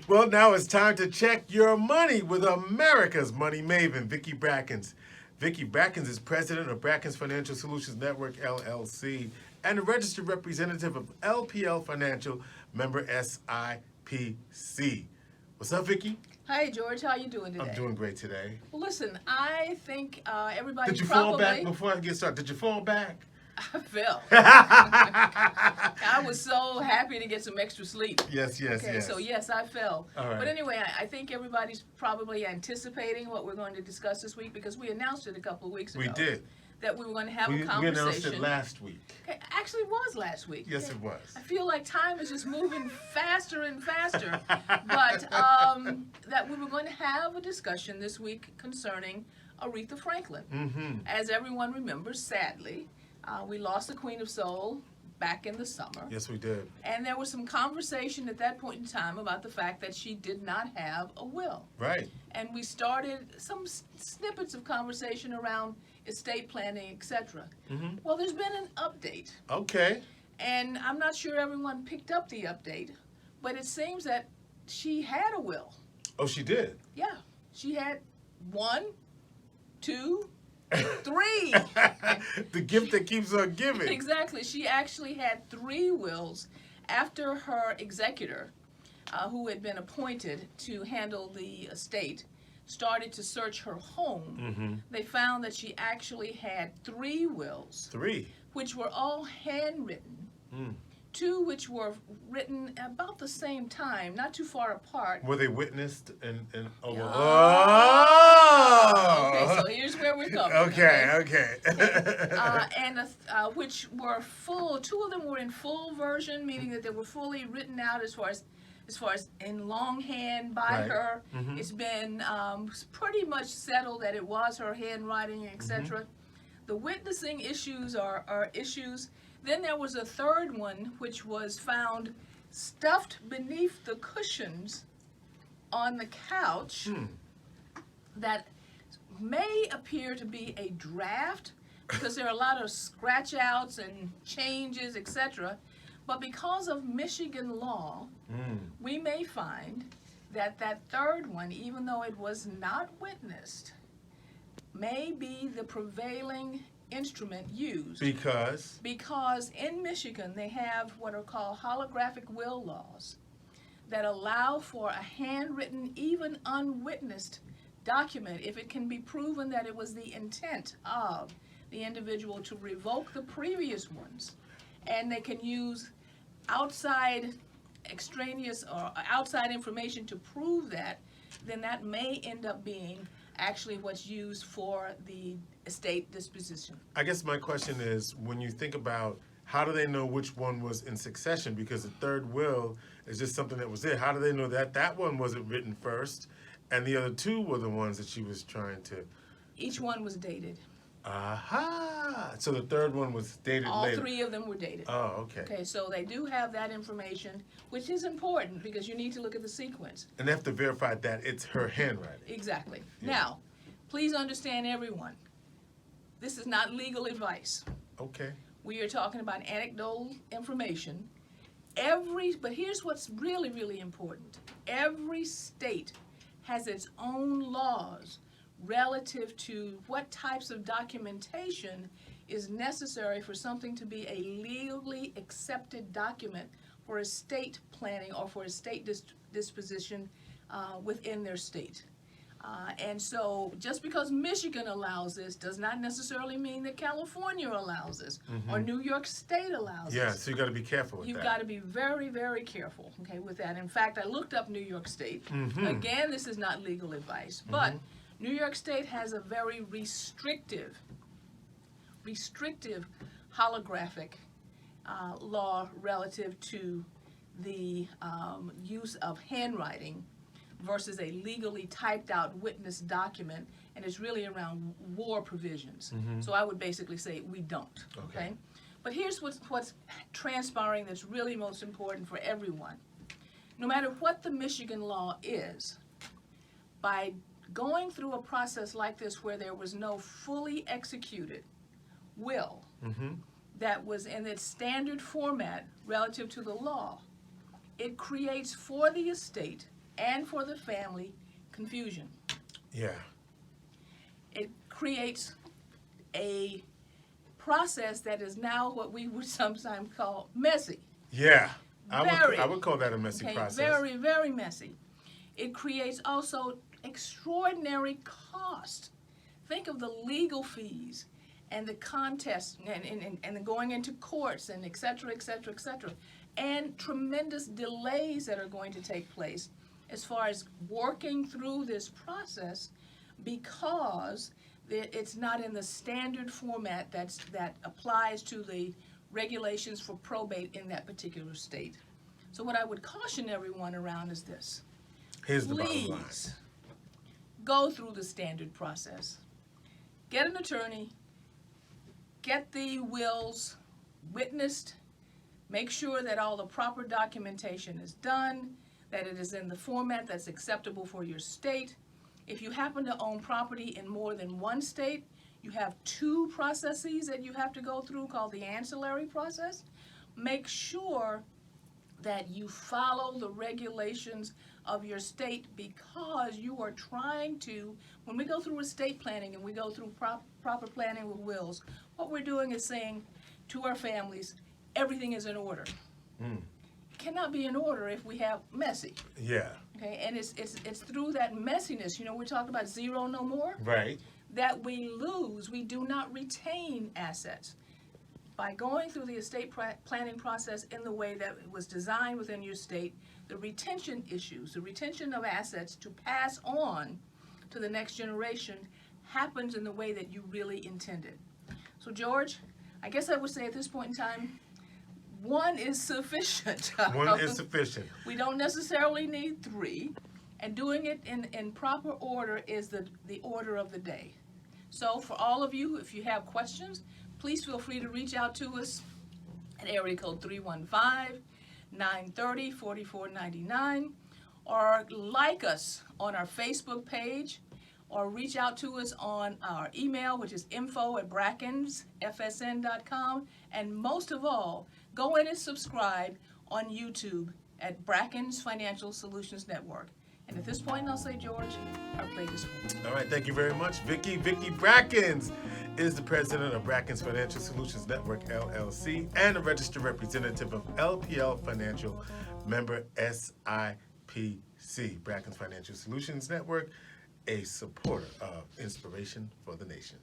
Well, now it's time to check your money with America's money maven, Vicki Brackens. Vicki Brackens is president of Brackens Financial Solutions Network, LLC, and a registered representative of LPL Financial, member SIPC. What's up, Vicki? Hi, George. How you doing today? I'm doing great today. Well, listen, I think everybody's Did you probably... fall back before I get started? Did you fall back? I fell. I was so happy to get some extra sleep. Yes. So yes, I fell. All right. But anyway, I think everybody's probably anticipating what we're going to discuss this week because we announced it a couple of weeks ago. We did. That we were going to have a We conversation. announced it last week. Okay, actually, it was last week. Yes, it was. I feel like time is just moving faster and faster. But that we were going to have a discussion this week concerning Aretha Franklin. Mm-hmm. As everyone remembers, sadly, we lost the Queen of Soul back in the summer. Yes, we did. And there was some conversation at that point in time about the fact that she did not have a will. Right. And we started some snippets of conversation around estate planning, etc. Mm-hmm. Well, there's been an update. Okay. And I'm not sure everyone picked up the update, but it seems that she had a will. Oh, she did? Yeah. She had 1, 2, 3. The gift that keeps on giving. Exactly. She actually had 3 wills after her executor, who had been appointed to handle the estate, started to search her home. Mm-hmm. They found that she actually had 3 wills. 3. Which were all handwritten. 2 which were written about the same time, not too far apart. Were they witnessed and oh. Okay, so here's where we're coming. Okay. And which were full. 2 of them were in full version, meaning that they were fully written out as far as in longhand by her. Mm-hmm. It's been pretty much settled that it was her handwriting, etc. Mm-hmm. The witnessing issues are issues. Then there was a 3rd one which was found stuffed beneath the cushions on the couch that may appear to be a draft because there are a lot of scratch outs and changes, etc. But because of Michigan law, we may find that that 3rd one, even though it was not witnessed, may be the prevailing instrument used. Because in Michigan they have what are called holographic will laws that allow for a handwritten, even unwitnessed document if it can be proven that it was the intent of the individual to revoke the previous ones, and they can use outside extraneous or outside information to prove that, then that may end up being actually what's used for the estate disposition. I guess my question is, when you think about how do they know which one was in succession? Because the 3rd will is just something that was there. How do they know that that one wasn't written first and the other 2 were the ones that she was trying to... Each one was dated. Aha! So the 3rd one was dated later. All 3 of them were dated. Oh, okay. Okay, so they do have that information, which is important because you need to look at the sequence. And they have to verify that it's her handwriting. Exactly. Yeah. Now, please understand, everyone, this is not legal advice. Okay. We are talking about anecdotal information. But here's what's really, really important. Every state has its own laws relative to what types of documentation is necessary for something to be a legally accepted document for estate planning or for estate disposition within their state. And so just because Michigan allows this does not necessarily mean that California allows this or New York State allows this. Yeah, so you got to be careful with that. You've got to be very, very careful, okay, with that. In fact, I looked up New York State. Again, this is not legal advice, but New York State has a very restrictive holographic law relative to the use of handwriting versus a legally typed out witness document, and it's really around war provisions. So I would basically say we don't, okay? But here's what's transpiring that's really most important for everyone. No matter what the Michigan law is, by going through a process like this where there was no fully executed will that was in its standard format relative to the law, it creates for the estate and for the family confusion. Yeah. It creates a process that is now what we would sometimes call messy. Yeah. Very. I would call that a messy Okay, process. very, very messy. It creates also extraordinary cost. Think of the legal fees and the contest and the going into courts and et cetera, et cetera, et cetera. And tremendous delays that are going to take place as far as working through this process because it's not in the standard format that applies to the regulations for probate in that particular state. So what I would caution everyone around is this. Here's the bottom line. Please go through the standard process. Get an attorney, get the wills witnessed, make sure that all the proper documentation is done, that it is in the format that's acceptable for your state. If you happen to own property in more than one state, you have 2 processes that you have to go through called the ancillary process. Make sure that you follow the regulations of your state because you are trying to, when we go through estate planning and we go through proper planning with wills, what we're doing is saying to our families, everything is in order. It cannot be in order if we have messy. Yeah. Okay, and it's through that messiness, you know, we talked about zero no more, Right. that we lose, we do not retain assets. By going through the estate planning process in the way that it was designed within your state, the retention issues, the retention of assets to pass on to the next generation happens in the way that you really intended. So George, I guess I would say at this point in time, 1 is sufficient. 1 is sufficient. We don't necessarily need 3, and doing it in proper order is the order of the day. So for all of you, if you have questions, please feel free to reach out to us at area code 315-930-4499, or like us on our Facebook page, or reach out to us on our email, which is info@brackensfsn.com, and most of all, go in and subscribe on YouTube at Brackens Financial Solutions Network. And at this point, I'll say, George, our plate is full. All right, thank you very much. Vicki Brackens is the president of Brackens Financial Solutions Network, LLC, and a registered representative of LPL Financial, member SIPC. Brackens Financial Solutions Network, a supporter of Inspiration for the Nation.